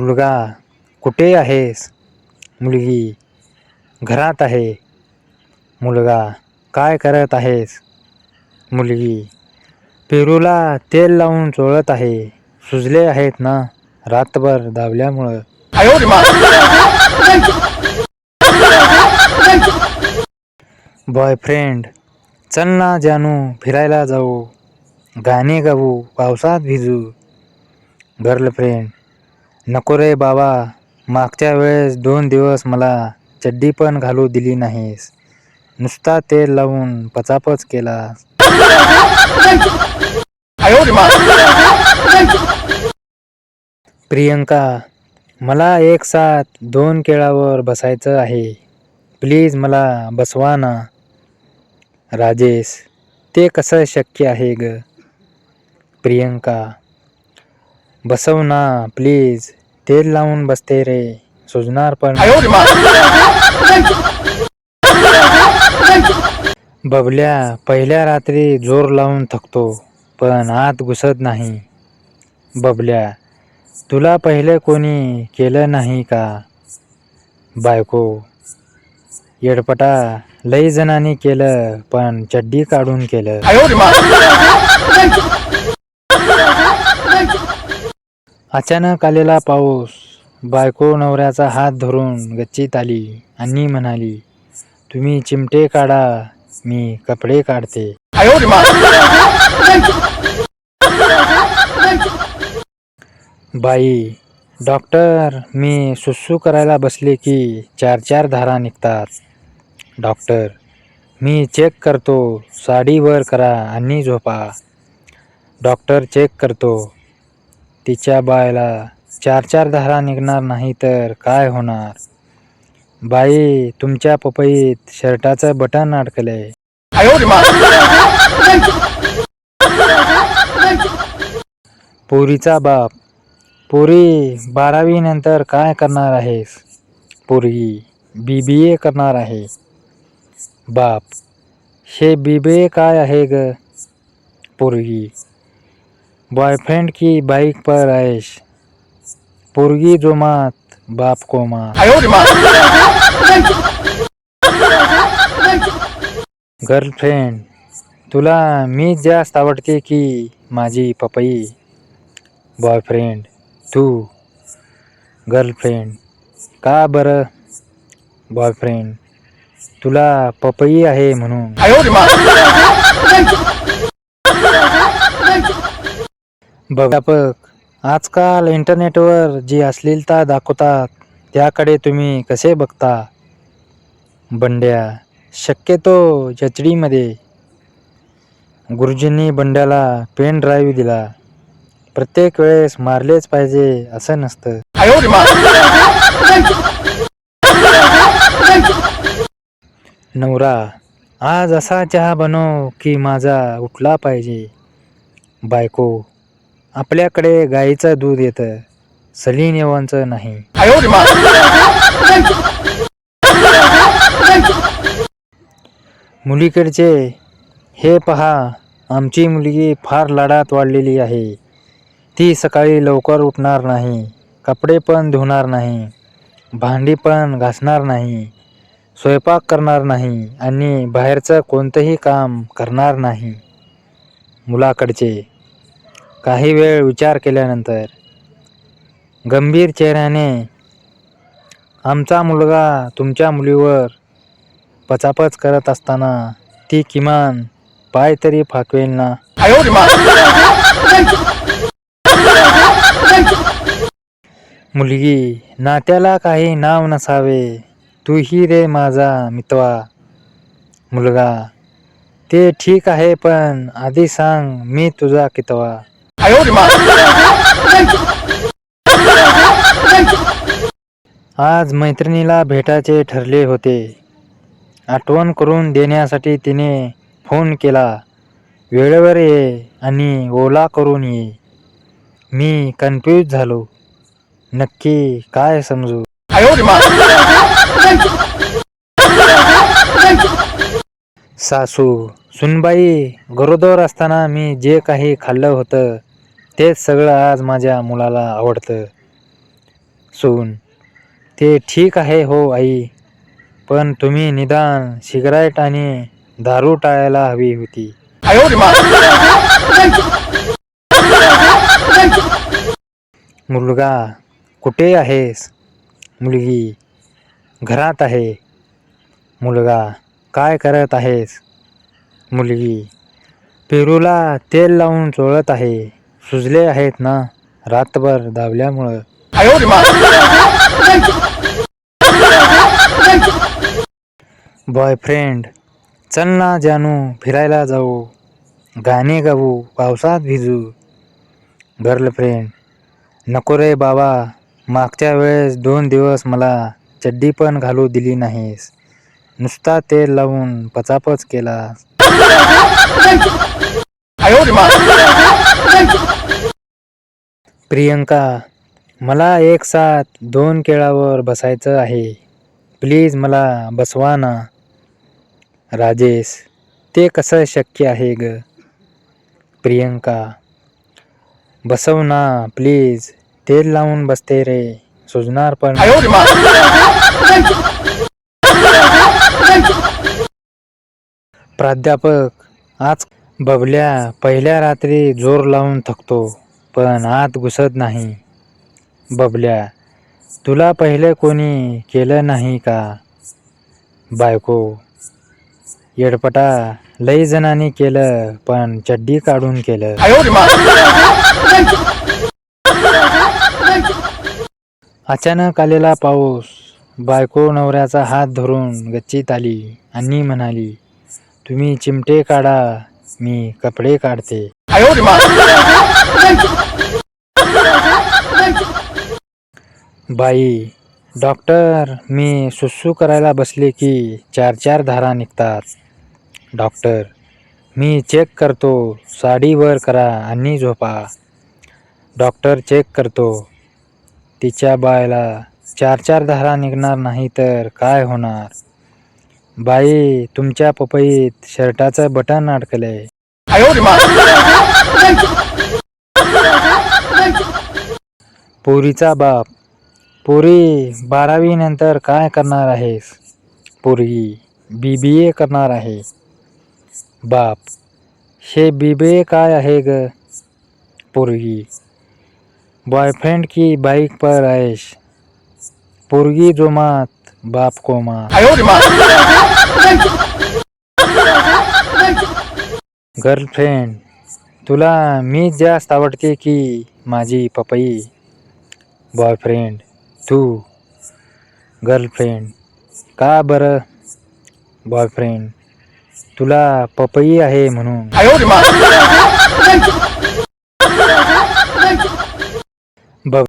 मुलगा कुठे आहेस? मुलगी घरात आहे. मुलगा काय करत आहेस? मुलगी पेरूला तेल लावून चोळत आहे. सुजले आहेत ना रातभर धावल्यामुळं. बॉयफ्रेंड चल ना जानू फिरायला जाऊ. गाणे गाऊ पावसात भिजू. गर्लफ्रेंड नको रे बाबा, मागच्या वेळेस 2 दिवस मला चड्डी पण घालू दिली नाहीस. नुसता तेल लावून पचापच केलास. प्रियंका मला एक साथ 2 केळावर बसायचं आहे. प्लीज मला बसवा ना. राजेश ते कसं शक्य आहे ग? प्रियंका बसव ना प्लीज. तेल लावून बसते रे, सुजणार पण. बबल्या पहिल्या रात्री जोर लावून थकतो पण आत घुसत नाही. बबल्या तुला पहिले कोणी केलं नाही का? बायको येडपटा लई जणांनी केलं पण चड्डी काढून केलं. अचानक आलेला पाऊस. बायको नवऱ्याचा हात धरून गच्चीत आली आणि म्हणाली, तुम्ही चिमटे काढा, मी कपडे काढते. बाई डॉक्टर मी सुसू करायला बसले की 4 धारा निघतात. डॉक्टर मी चेक करतो, साडी वर करा आणि झोपा. डॉक्टर चेक करतो, तिच्या बायला 4 धारा निघणार नाही तर काय होणार? बाई तुमच्या पपईत शर्टाचं बटन अडकलंय. पोरीचा बाप पोरी 12वी नंतर काय करणार आहेस? पोरगी BBA करणार आहे. बाप हे BBA काय आहे ग? पोरगी बॉयफ्रेंड की बाइक पर ऐश. पोरगी जोमात बाप कोमा. गर्लफ्रेंड तुला मी जास्त आवडते की माझी पपई? बॉयफ्रेंड तू. गर्लफ्रेंड का बरं? बॉयफ्रेंड तुला पपई आहे म्हणून. बघापक आजकाल इंटरनेटवर जी अश्लीलता दाखवतात त्याकडे तुम्ही कसे बघता? बंड्या शक्यतो HD मध्ये. गुरुजींनी बंड्याला पेन ड्राईव्ह दिला. प्रत्येक वेळेस मारलेच पाहिजे असं नसतं. नवरा आज असा चहा बनव की माझा उठला पाहिजे. बायको आपल्याकडे गाईचं दूध येतं, सलीन येवांचं नाही. मुलीकडचे हे पहा, आमची मुलगी फार लाडात वाढलेली आहे. ती सकाळी लवकर उठणार नाही, कपडे पण धुणार नाही, भांडी पण घासणार नाही, स्वयंपाक करणार नाही आणि बाहेरचं कोणतंही काम करणार नाही. मुलाकडचे काही वेळ विचार केल्यानंतर गंभीर चेहऱ्याने, आमचा मुलगा तुमच्या मुलीवर पचापच करत असताना ती किमान पाय तरी फाकवेल ना? मुलगी नात्याला काही नाव नसावे, तूही रे माझा मितवा. मुलगा ते ठीक आहे पण आधी सांग मी तुझा कितवा? आज मैत्रिणीला भेटायचे ठरले होते. आठवण करून देण्यासाठी तिने फोन केला. वेळेवर ये आणि ओला करून ये. मी कन्फ्यूज झालो. नक्की काय समजू? सासू सुनबाई गरोदर असताना मी जे काही खाल्लं होतं तेच सगळं आज माझ्या मुलाला आवडतं. सून: ते ठीक आहे हो आई, पण तुम्ही निदान सिगारेट आणि दारू टाळायला हवी होती. मुलगा: कुठे आहेस? मुलगी: घरात आहे. मुलगा: काय करत आहेस? मुलगी: पेरूला तेल लावून चोळत आहे. सुजले आहेत ना रातभर धावल्यामुळं. बॉयफ्रेंड: चल ना जानू, फिरायला जाऊ, गाणे गाऊ, पावसात भिजू. गर्लफ्रेंड: नको रे बाबा, मागच्या वेळेस 2 दिवस मला चड्डी पण घालू दिली नाहीस, नुसता तेल लावून पचापच केलास. प्रियंका: मला एक साथ 2 केळावर बसायचं आहे, प्लीज मला बसवा ना. राजेश: ते कसं शक्य आहे ग? प्रियंका: बसव ना प्लीज, तेल लावून बसते रे, सुजणार पण. प्राध्यापक: आज बबल्या पहिल्या रात्री जोर लावून थकतो, पण आत घुसत नाही. बबल्या: तुला पहिले कोणी केलं नाही का? बायको: येडपटा, लई जणांनी केलं, पण चड्डी काढून केलं. अचानक आलेला पाऊस. बायको नवऱ्याचा हात धरून गच्चीत आली आणि म्हणाली, तुम्ही चिमटे काढा, मी कपडे काढते. बाई: डॉक्टर, मी सुसू करायला बसले की 4-4 धारा निघतात. डॉक्टर: मी चेक करतो, साडी वर करा आणि झोपा. डॉक्टर चेक करतो. तिच्या बाळाला 4-4 धारा निघणार नाही तर काय होणार? बाई, तुमच्या पपईत शर्टाचं बटन अडकलंय. पोरीचा बाप: पोरी, 12वी नंतर काय करणार आहेस? पोरगी: BBA करणार आहे. बाप: हे BBA काय आहे ग? पोरगी: बॉयफ्रेंड की बाइक पर ऐश. पोरगी जोमात, बाप कोमा. गर्लफ्रेंड: तुला मी जास्त आवडते की माझी पपई? बॉयफ्रेंड: तू. गर्लफ्रेंड: का बरं? बॉयफ्रेंड: तुला पपई आहे म्हणून.